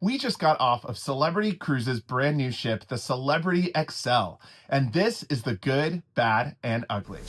We just got off of Celebrity Cruises' brand new ship, the Celebrity Xcel, and this is the good, bad, and ugly.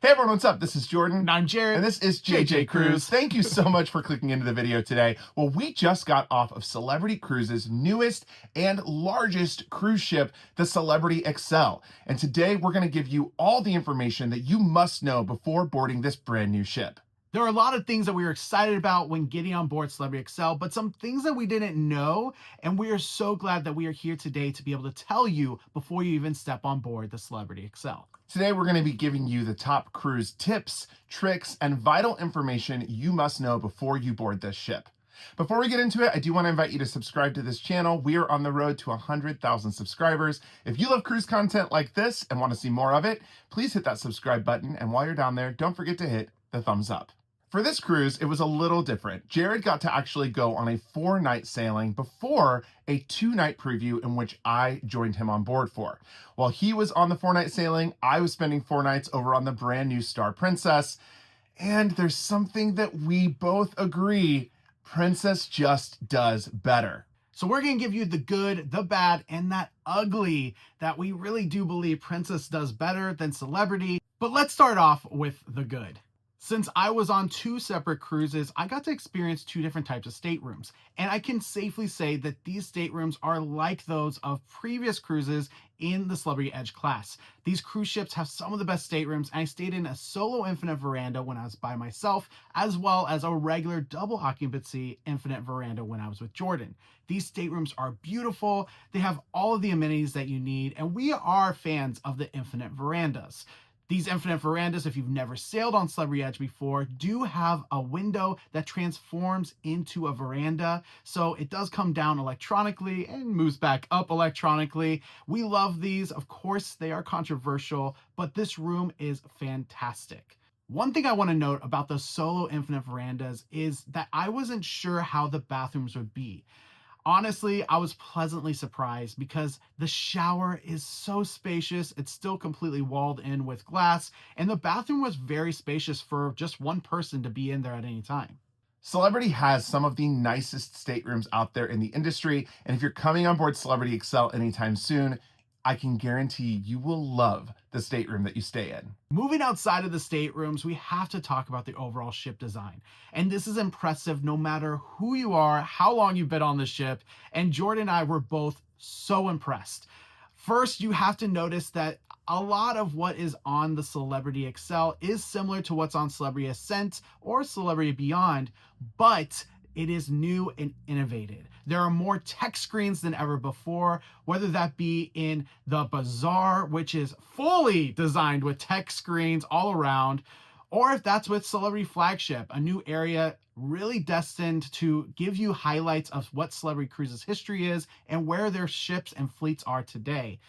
Hey everyone, what's up? This is Jordan. And I'm Jared. And this is JJ Cruise. Thank you so much for clicking into the video today. Well, we just got off of Celebrity Cruises' newest and largest cruise ship, the Celebrity Xcel. And today we're going to give you all the information that you must know before boarding this brand new ship. There are a lot of things that we were excited about when getting on board Celebrity Xcel, but some things that we didn't know, and we are so glad that we are here today to be able to tell you before you even step on board the Celebrity Xcel. Today, we're going to be giving you the top cruise tips, tricks, and vital information you must know before you board this ship. Before we get into it, I do want to invite you to subscribe to this channel. We are on the road to 100,000 subscribers. If you love cruise content like this and want to see more of it, please hit that subscribe button. And while you're down there, don't forget to hit the thumbs up. For this cruise, it was a little different. Jared got to actually go on a 4-night sailing before a 2-night preview in which I joined him on board for. While he was on the 4-night sailing, I was spending 4 nights over on the brand new Star Princess. And there's something that we both agree, Princess just does better. So we're going to give you the good, the bad, and that ugly that we really do believe Princess does better than Celebrity. But let's start off with the good. Since I was on 2 separate cruises, I got to experience 2 different types of staterooms. And I can safely say that these staterooms are like those of previous cruises in the Celebrity Edge class. These cruise ships have some of the best staterooms, and I stayed in a solo infinite veranda when I was by myself, as well as a regular double occupancy infinite veranda when I was with Jordan. These staterooms are beautiful. They have all of the amenities that you need, and we are fans of the infinite verandas. These infinite verandas, if you've never sailed on Celebrity Edge before, do have a window that transforms into a veranda. So it does come down electronically and moves back up electronically. We love these. Of course, they are controversial, but this room is fantastic. One thing I want to note about the solo infinite verandas is that I wasn't sure how the bathrooms would be. Honestly, I was pleasantly surprised because the shower is so spacious. It's still completely walled in with glass, and the bathroom was very spacious for just one person to be in there at any time. Celebrity has some of the nicest staterooms out there in the industry, and if you're coming on board Celebrity Xcel anytime soon, I can guarantee you will love the stateroom that you stay in. Moving outside of the staterooms, we have to talk about the overall ship design. And this is impressive no matter who you are, how long you've been on the ship, and Jordan and I were both so impressed. First, you have to notice that a lot of what is on the Celebrity Xcel is similar to what's on Celebrity Ascent or Celebrity Beyond, but it is new and innovative. There are more tech screens than ever before, whether that be in the Bazaar, which is fully designed with tech screens all around, or if that's with Celebrity Flagship, a new area really destined to give you highlights of what Celebrity Cruises history is and where their ships and fleets are today.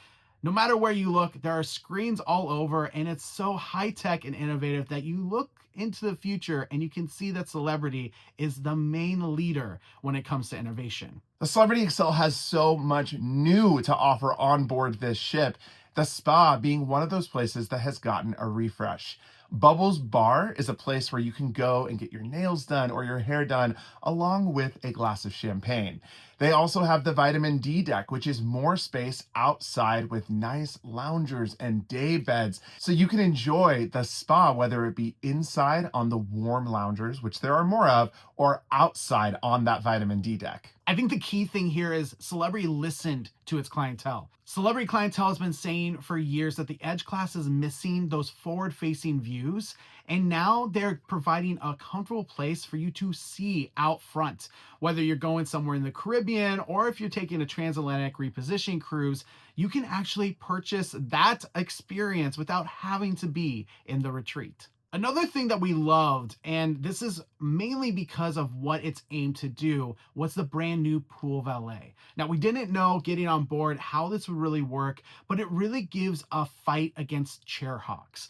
No matter where you look, there are screens all over, and it's so high-tech and innovative that you look into the future and you can see that Celebrity is the main leader when it comes to innovation. The Celebrity Xcel has so much new to offer on board this ship, the spa being one of those places that has gotten a refresh. Bubbles Bar is a place where you can go and get your nails done or your hair done along with a glass of champagne. They also have the vitamin D deck, which is more space outside with nice loungers and day beds. So you can enjoy the spa, whether it be inside on the warm loungers, which there are more of, or outside on that vitamin D deck. I think the key thing here is Celebrity listened to its clientele. Celebrity clientele has been saying for years that the Edge class is missing those forward-facing views, and now they're providing a comfortable place for you to see out front. Whether you're going somewhere in the Caribbean or if you're taking a transatlantic repositioning cruise, you can actually purchase that experience without having to be in the retreat. Another thing that we loved, and this is mainly because of what it's aimed to do, was the brand new pool valet. Now, we didn't know getting on board how this would really work, but it really gives a fight against chair hawks.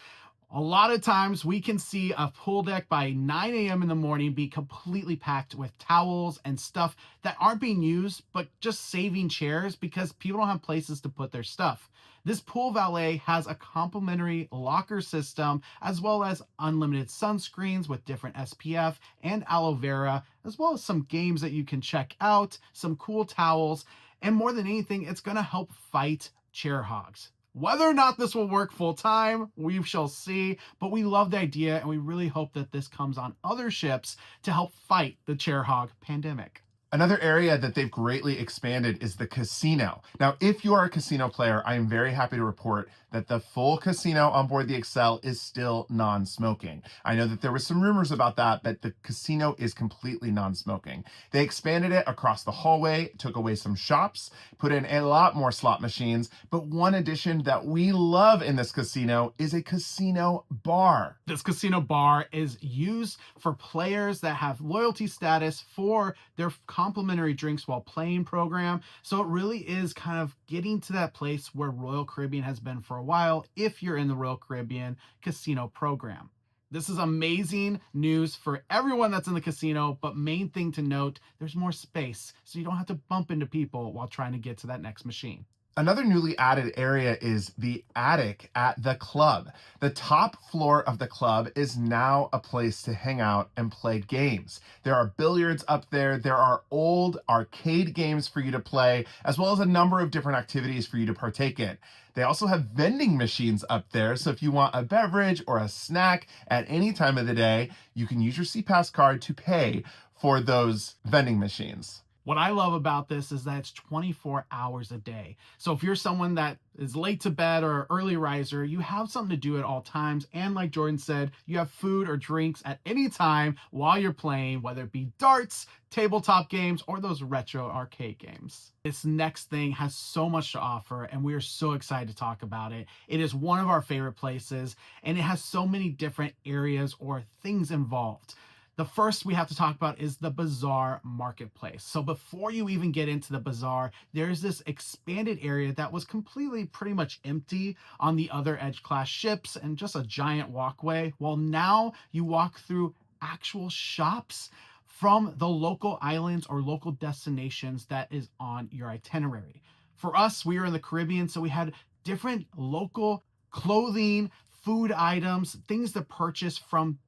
A lot of times we can see a pool deck by 9 a.m. in the morning be completely packed with towels and stuff that aren't being used, but just saving chairs because people don't have places to put their stuff. This pool valet has a complimentary locker system, as well as unlimited sunscreens with different SPF and aloe vera, as well as some games that you can check out, some cool towels, and more than anything, it's going to help fight chair hogs. Whether or not this will work full time, we shall see, but we love the idea and we really hope that this comes on other ships to help fight the chair hog pandemic. Another area that they've greatly expanded is the casino. Now, if you are a casino player, I am very happy to report that the full casino on board the Xcel is still non-smoking. I know that there was some rumors about that, but the casino is completely non-smoking. They expanded it across the hallway, took away some shops, put in a lot more slot machines, but one addition that we love in this casino is a casino bar. This casino bar is used for players that have loyalty status for their complimentary drinks while playing program. So it really is kind of getting to that place where Royal Caribbean has been for a while if you're in the Royal Caribbean casino program. This is amazing news for everyone that's in the casino, but main thing to note, there's more space, so you don't have to bump into people while trying to get to that next machine. Another newly added area is the attic at the club. The top floor of the club is now a place to hang out and play games. There are billiards up there. There are old arcade games for you to play, as well as a number of different activities for you to partake in. They also have vending machines up there, so if you want a beverage or a snack at any time of the day, you can use your SeaPass card to pay for those vending machines. What I love about this is that it's 24 hours a day. So if you're someone that is late to bed or early riser, you have something to do at all times. And like Jordan said, you have food or drinks at any time while you're playing, whether it be darts, tabletop games, or those retro arcade games. This next thing has so much to offer, and we are so excited to talk about it. It is one of our favorite places, and it has so many different areas or things involved. The first we have to talk about is the Bazaar marketplace. So before you even get into the Bazaar, there's this expanded area that was completely pretty much empty on the other Edge class ships and just a giant walkway. Well, now you walk through actual shops from the local islands or local destinations that is on your itinerary. For us, we were in the Caribbean, so we had different local clothing, food items, things to purchase from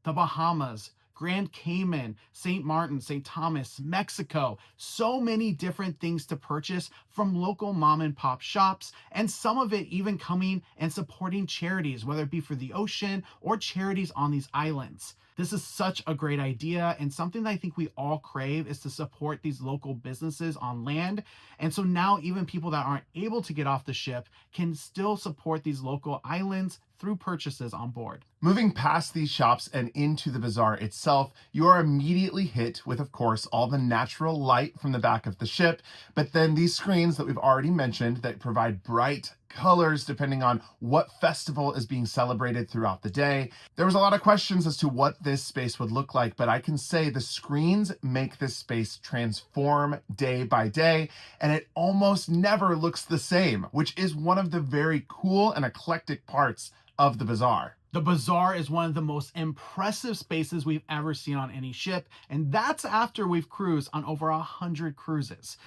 the Bahamas, Grand Cayman, St. Martin, St. Thomas, Mexico. So many different things to purchase from local mom and pop shops, and some of it even coming and supporting charities, whether it be for the ocean or charities on these islands. This is such a great idea, and something that I think we all crave is to support these local businesses on land. And so now even people that aren't able to get off the ship can still support these local islands through purchases on board. Moving past these shops and into the Bazaar itself, you are immediately hit with, of course, all the natural light from the back of the ship, but then these screens that we've already mentioned that provide bright colors depending on what festival is being celebrated throughout the day. There was a lot of questions as to what this space would look like, but I can say the screens make this space transform day by day, and it almost never looks the same, which is one of the very cool and eclectic parts of the Bazaar. The Bazaar is one of the most impressive spaces we've ever seen on any ship, and that's after we've cruised on over 100 cruises.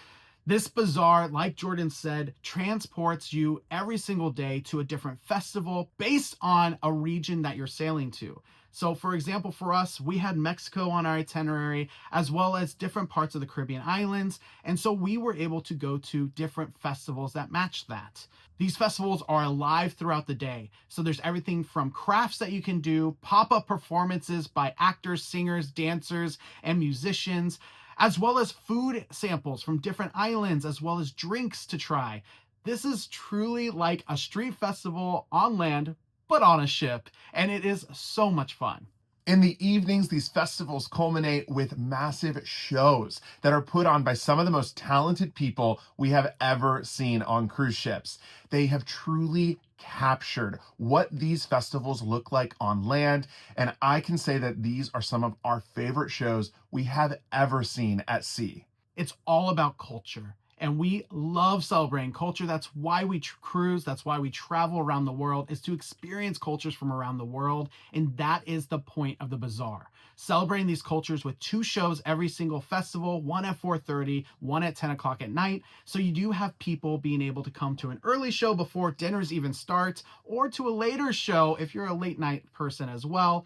This Bazaar, like Jordan said, transports you every single day to a different festival based on a region that you're sailing to. So for example, for us, we had Mexico on our itinerary, as well as different parts of the Caribbean islands. And so we were able to go to different festivals that matched that. These festivals are alive throughout the day. So there's everything from crafts that you can do, pop-up performances by actors, singers, dancers, and musicians, as well as food samples from different islands, as well as drinks to try. This is truly like a street festival on land, but on a ship, and it is so much fun. In the evenings, these festivals culminate with massive shows that are put on by some of the most talented people we have ever seen on cruise ships. They have truly captured what these festivals look like on land, and I can say that these are some of our favorite shows we have ever seen at sea. It's all about culture. And we love celebrating culture. That's why we cruise. That's why we travel around the world, is to experience cultures from around the world. And that is the point of the Bazaar. Celebrating these cultures with 2 shows every single festival, one at 4:30, one at 10 o'clock at night. So you do have people being able to come to an early show before dinners even start, or to a later show if you're a late night person as well.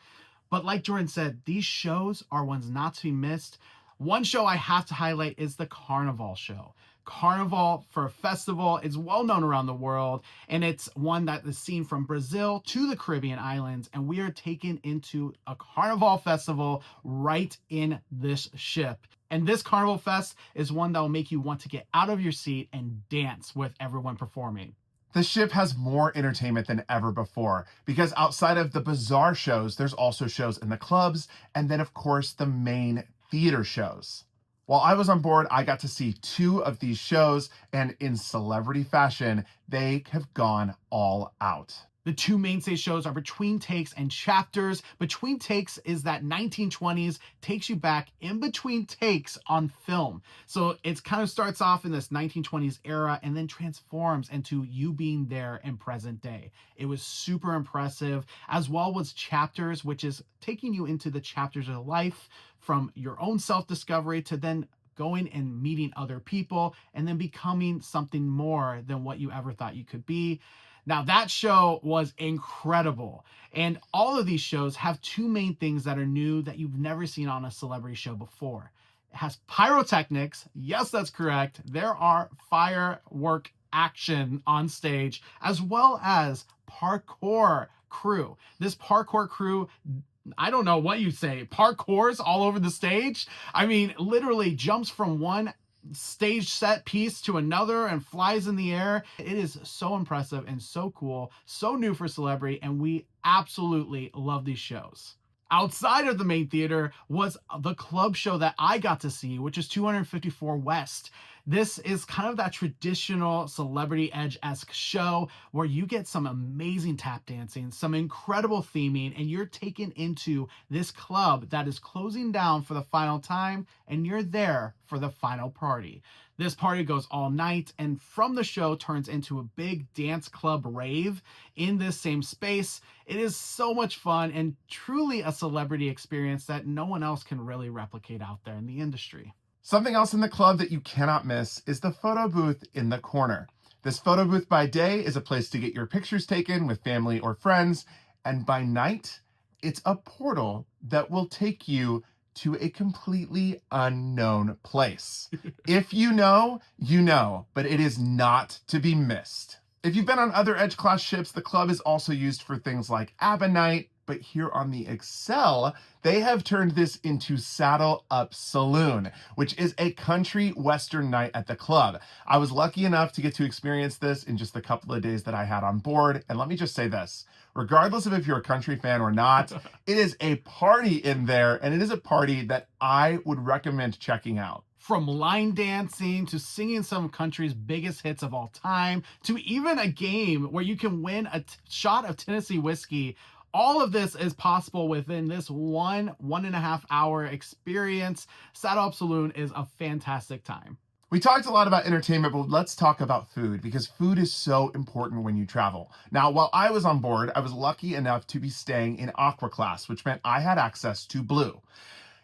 But like Jordan said, these shows are ones not to be missed. One show I have to highlight is the Carnival show. Carnival for a festival is well known around the world, and it's one that is seen from Brazil to the Caribbean islands, and we are taken into a Carnival festival right in this ship. And this Carnival Fest is one that will make you want to get out of your seat and dance with everyone performing. The ship has more entertainment than ever before because outside of the Bazaar shows, there's also shows in the clubs, and then of course the main theater shows. While I was on board, I got to see 2 of these shows, and in celebrity fashion, they have gone all out. The 2 mainstay shows are Between Takes and Chapters. Between Takes is that 1920s, takes you back in between takes on film. So it kind of starts off in this 1920s era and then transforms into you being there in present day. It was super impressive, as well was Chapters, which is taking you into the chapters of life from your own self-discovery to then going and meeting other people and then becoming something more than what you ever thought you could be. Now, that show was incredible. And all of these shows have 2 main things that are new that you've never seen on a celebrity show before. It has pyrotechnics. Yes, that's correct. There are firework action on stage, as well as parkour crew. This parkour crew, I don't know what you say, parkours all over the stage. I mean, literally jumps from one stage set piece to another and flies in the air. It is so impressive and so cool, so new for celebrity, and we absolutely love these shows. Outside of the main theater was the club show that I got to see, which is 254 West. This is kind of that traditional Celebrity Edge-esque show where you get some amazing tap dancing, some incredible theming, and you're taken into this club that is closing down for the final time, and you're there for the final party. This party goes all night, and from the show turns into a big dance club rave in this same space. It is so much fun and truly a celebrity experience that no one else can really replicate out there in the industry. Something else in the club that you cannot miss is the photo booth in the corner. This photo booth by day is a place to get your pictures taken with family or friends, and by night, it's a portal that will take you to a completely unknown place. If you know, you know, but it is not to be missed. If you've been on other Edge class ships, the club is also used for things like ABBA night, but here on the Xcel, they have turned this into Saddle Up Saloon, which is a country western night at the club. I was lucky enough to get to experience this in just the couple of days that I had on board, and let me just say this. Regardless of if you're a country fan or not, it is a party in there, and it is a party that I would recommend checking out. From line dancing to singing some country's biggest hits of all time, to even a game where you can win a shot of Tennessee whiskey. All of this is possible within this 1.5 hour experience. Saddle Up Saloon is a fantastic time. We talked a lot about entertainment, but let's talk about food because food is so important when you travel. Now, while I was on board, I was lucky enough to be staying in Aqua class, which meant I had access to Blue.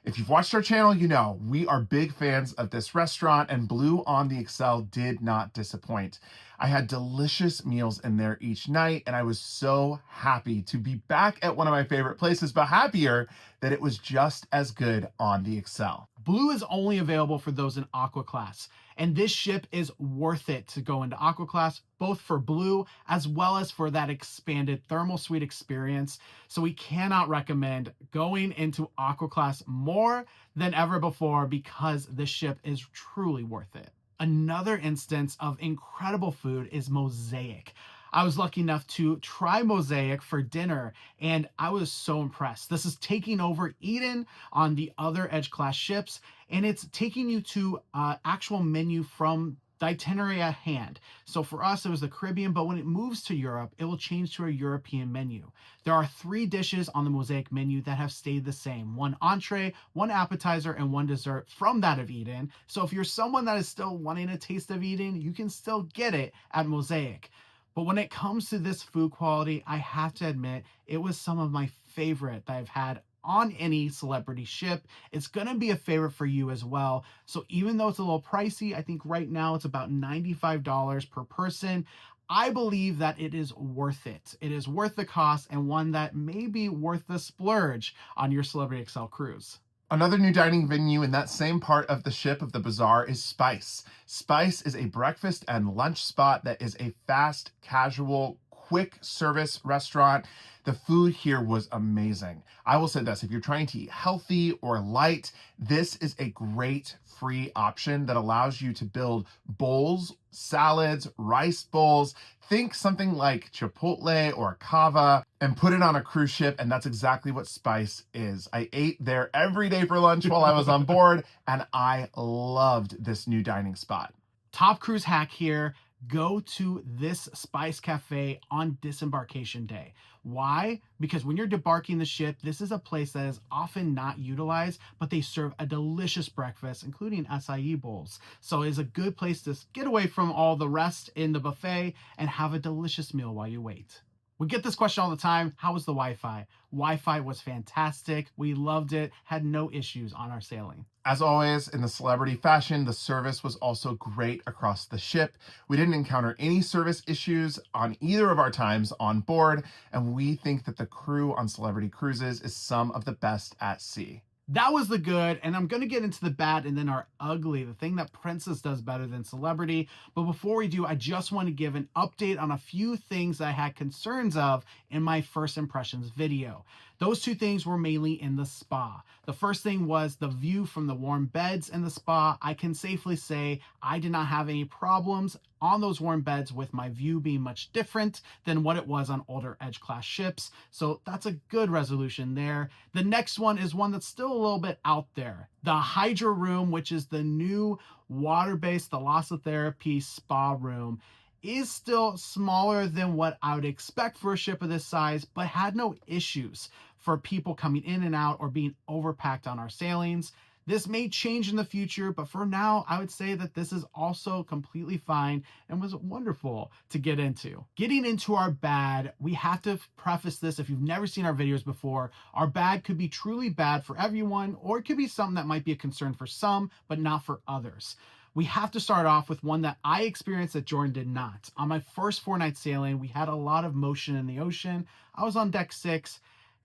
If you've watched our channel, you know we are big fans of this restaurant, and Blue on the Xcel did not disappoint. I had delicious meals in there each night, and I was so happy to be back at one of my favorite places, but happier that it was just as good on the Xcel. Blue is only available for those in Aqua class, and this ship is worth it to go into Aqua class, both for Blue as well as for that expanded thermal suite experience. So we cannot recommend going into Aqua class more than ever before because this ship is truly worth it. Another instance of incredible food is Mosaic. I was lucky enough to try Mosaic for dinner, and I was so impressed. This is taking over Eden on the other Edge class ships, and it's taking you to actual menu from the itinerary at hand. So for us, it was the Caribbean, but when it moves to Europe, it will change to a European menu. There are 3 dishes on the Mosaic menu that have stayed the same: 1 entree, 1 appetizer, and 1 dessert from that of Eden. So if you're someone that is still wanting a taste of Eden, you can still get it at Mosaic. But when it comes to this food quality, I have to admit, it was some of my favorite that I've had on any celebrity ship. It's going to be a favorite for you as well. So even though it's a little pricey, I think right now it's about $95 per person. I believe that it is worth it. It is worth the cost, and one that may be worth the splurge on your Celebrity Xcel cruise. Another new dining venue in that same part of the ship of the Bazaar is Spice. Spice is a breakfast and lunch spot that is a fast, casual, quick service restaurant. The food here was amazing. I will say this: if you're trying to eat healthy or light, this is a great free option that allows you to build bowls, salads, rice bowls. Think something like Chipotle or Cava and put it on a cruise ship, and that's exactly what Spice is. I ate there every day for lunch while I was on board, and I loved this new dining spot. Top cruise hack here: go to this Spice Cafe on disembarkation day. Why? Because when you're debarking the ship, this is a place that is often not utilized, but they serve a delicious breakfast, including acai bowls. So it is a good place to get away from all the rest in the buffet and have a delicious meal while you wait. We get this question all the time: how was the Wi-Fi? Wi-Fi was fantastic. We loved it, had no issues on our sailing. As always, in the celebrity fashion, the service was also great across the ship. We didn't encounter any service issues on either of our times on board, and we think that the crew on Celebrity Cruises is some of the best at sea. That was the good, and I'm going to get into the bad and then our ugly, the thing that Princess does better than Celebrity. But before we do, I just want to give an update on a few things that I had concerns of in my first impressions video. Those 2 things were mainly in the spa. The first thing was the view from the warm beds in the spa. I can safely say I did not have any problems on those warm beds, with my view being much different than what it was on older Edge class ships. So that's a good resolution there. The next one is one that's still a little bit out there. The Hydra room, which is the new water-based thalassotherapy spa room, is still smaller than what I would expect for a ship of this size, but had no issues for people coming in and out or being overpacked on our sailings. This may change in the future, but for now, I would say that this is also completely fine and was wonderful to get into. Getting into our bad, we have to preface this: if you've never seen our videos before, our bad could be truly bad for everyone, or it could be something that might be a concern for some, but not for others. We have to start off with one that I experienced that Jordan did not. On my first 4-night sailing, we had a lot of motion in the ocean. I was on deck 6,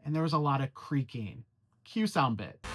and there was a lot of creaking. Cue sound bit.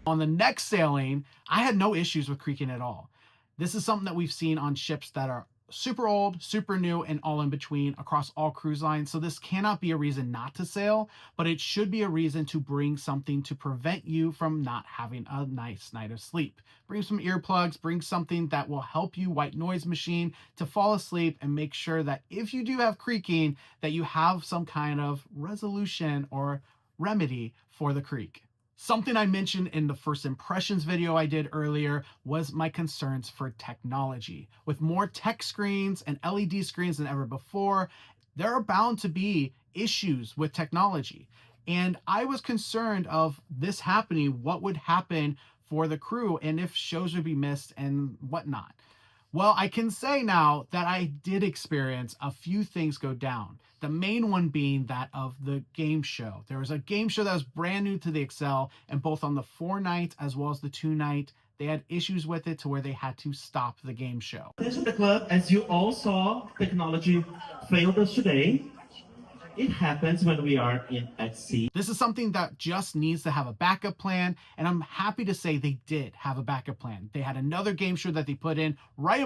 On the next sailing, I had no issues with creaking at all. This is something that we've seen on ships that are super old, super new, and all in between across all cruise lines. So this cannot be a reason not to sail, but it should be a reason to bring something to prevent you from not having a nice night of sleep. Bring some earplugs, bring something that will help you, white noise machine, to fall asleep, and make sure that if you do have creaking, that you have some kind of resolution or remedy for the creak. Something I mentioned in the first impressions video I did earlier was my concerns for technology. With more tech screens and LED screens than ever before, there are bound to be issues with technology. And I was concerned of this happening, what would happen for the crew, and if shows would be missed and whatnot. Well, I can say now that I did experience a few things go down. The main one being that of the game show. There was a game show that was brand new to the Xcel, and both on the 4-night as well as the 2-night, they had issues with it to where they had to stop the game show. Attention the club, as you all saw, technology failed us today. It happens when we are at sea. This is something that just needs to have a backup plan, and I'm happy to say they did have a backup plan. They had another game show that they put in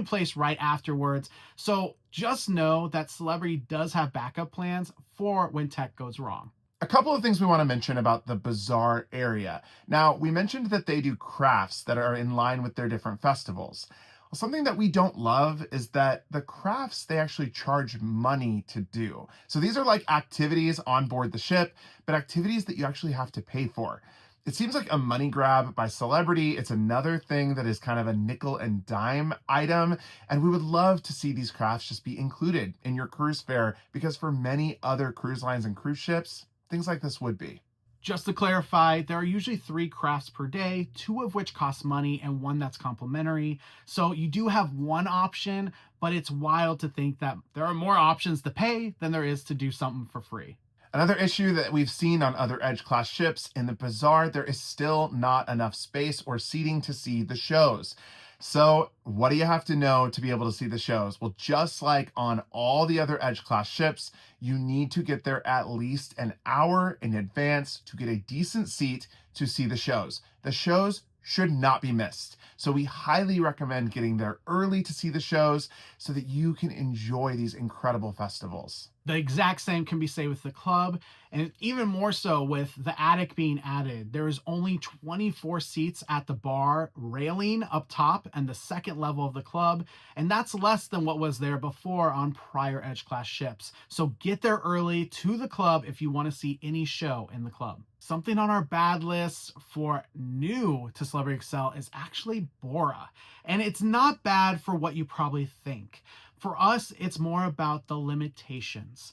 place right afterwards. So just know that Celebrity does have backup plans for when tech goes wrong. A couple of things we want to mention about the Bazaar area. Now, we mentioned that they do crafts that are in line with their different festivals. Well, something that we don't love is that the crafts, they actually charge money to do. So these are like activities on board the ship, but activities that you actually have to pay for. It seems like a money grab by Celebrity. It's another thing that is kind of a nickel and dime item. And we would love to see these crafts just be included in your cruise fare, because for many other cruise lines and cruise ships, things like this would be. Just to clarify, there are usually 3 crafts per day, 2 of which cost money and 1 that's complimentary. So you do have one option, but it's wild to think that there are more options to pay than there is to do something for free. Another issue that we've seen on other Edge class ships, in the Bazaar, there is still not enough space or seating to see the shows. So what do you have to know to be able to see the shows? Well, just like on all the other Edge class ships, you need to get there at least an hour in advance to get a decent seat to see the shows. The shows should not be missed. So we highly recommend getting there early to see the shows so that you can enjoy these incredible festivals. The exact same can be said with the club, and even more so with the attic being added. There is only 24 seats at the bar railing up top and the second level of the club, and that's less than what was there before on prior Edge class ships. So get there early to the club if you want to see any show in the club. Something on our bad list for new to Celebrity Xcel is actually Bora, and it's not bad for what you probably think. For us, it's more about the limitations.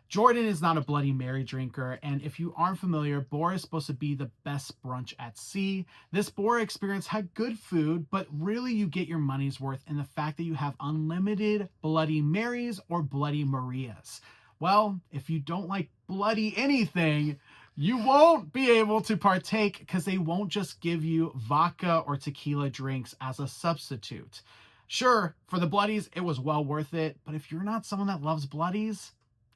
Jordan is not a Bloody Mary drinker, and if you aren't familiar, Bora is supposed to be the best brunch at sea. This Bora experience had good food, but really you get your money's worth in the fact that you have unlimited Bloody Marys or Bloody Marias. Well, if you don't like bloody anything, you won't be able to partake because they won't just give you vodka or tequila drinks as a substitute. Sure, for the bloodies, it was well worth it, but if you're not someone that loves bloodies,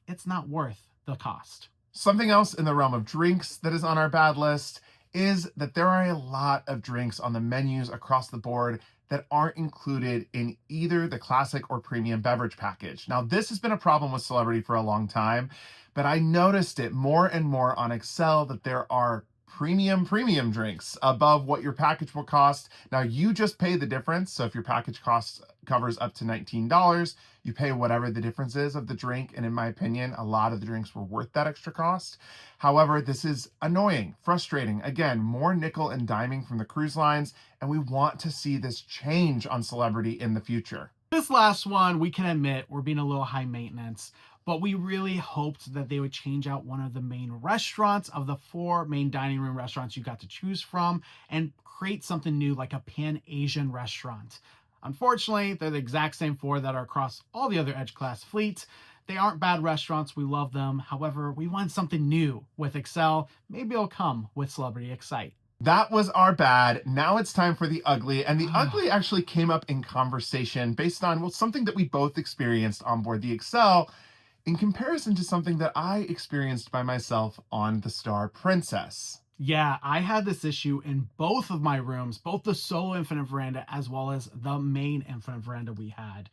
it's not worth the cost. Something else in the realm of drinks that is on our bad list is that there are a lot of drinks on the menus across the board that aren't included in either the classic or premium beverage package. Now, this has been a problem with Celebrity for a long time, but I noticed it more and more on Xcel that there are premium drinks above what your package will cost. Now, you just pay the difference. So if your package covers up to $19, you pay whatever the difference is of the drink. And in my opinion, a lot of the drinks were worth that extra cost. However, this is annoying, frustrating. Again, more nickel and diming from the cruise lines, and we want to see this change on Celebrity in the future. This last one, we can admit we're being a little high maintenance, but we really hoped that they would change out one of the main restaurants of the 4 main dining room restaurants you got to choose from and create something new like a Pan-Asian restaurant. Unfortunately, they're the exact same 4 that are across all the other Edge class fleets. They aren't bad restaurants, we love them. However, we want something new with Xcel. Maybe it'll come with Celebrity Excite. That was our bad. Now it's time for the ugly. And the ugly actually came up in conversation based on, well, something that we both experienced on board the Xcel in comparison to something that I experienced by myself on the Star Princess. Yeah, I had this issue in both of my rooms, both the solo infinite veranda as well as the main infinite veranda we had.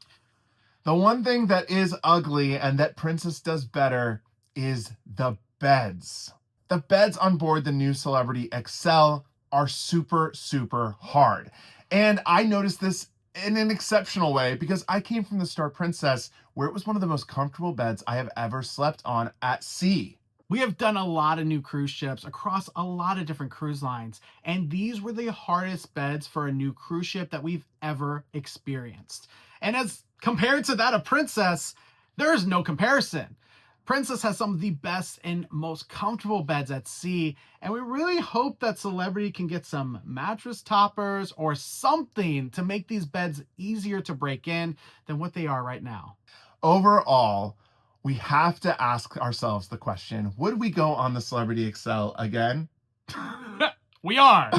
The one thing that is ugly and that Princess does better is the beds. The beds on board the new Celebrity Xcel are super hard. And I noticed this in an exceptional way because I came from the Star Princess, where it was one of the most comfortable beds I have ever slept on at sea. We have done a lot of new cruise ships across a lot of different cruise lines, and these were the hardest beds for a new cruise ship that we've ever experienced. And as compared to that of Princess, there is no comparison. Princess has some of the best and most comfortable beds at sea, and we really hope that Celebrity can get some mattress toppers or something to make these beds easier to break in than what they are right now. Overall, we have to ask ourselves the question, would we go on the Celebrity Xcel again? We are.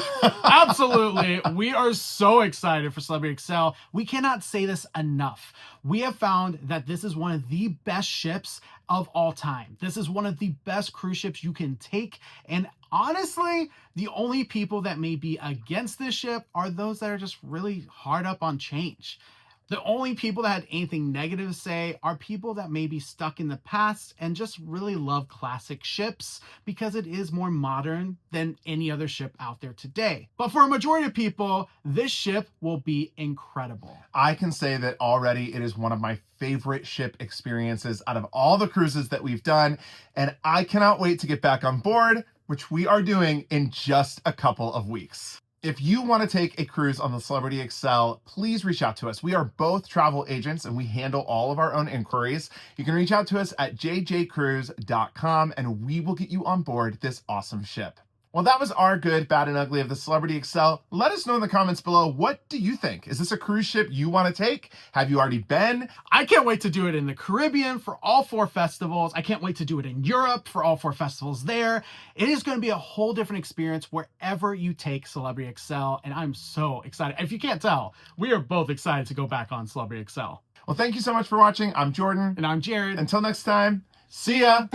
Absolutely. We are so excited for Celebrity Xcel. We cannot say this enough. We have found that this is one of the best ships of all time. This is one of the best cruise ships you can take. And honestly, the only people that may be against this ship are those that are just really hard up on change. The only people that had anything negative to say are people that may be stuck in the past and just really love classic ships because it is more modern than any other ship out there today. But for a majority of people, this ship will be incredible. I can say that already it is one of my favorite ship experiences out of all the cruises that we've done, and I cannot wait to get back on board, which we are doing in just a couple of weeks. If you want to take a cruise on the Celebrity Xcel, please reach out to us. We are both travel agents and we handle all of our own inquiries. You can reach out to us at jjcruise.com and we will get you on board this awesome ship. Well, that was our good, bad, and ugly of the Celebrity Xcel. Let us know in the comments below, what do you think? Is this a cruise ship you want to take? Have you already been? I can't wait to do it in the Caribbean for all 4 festivals. I can't wait to do it in Europe for all 4 festivals there. It is going to be a whole different experience wherever you take Celebrity Xcel, and I'm so excited. If you can't tell, we are both excited to go back on Celebrity Xcel. Well, thank you so much for watching. I'm Jordan. And I'm Jared. Until next time, see ya!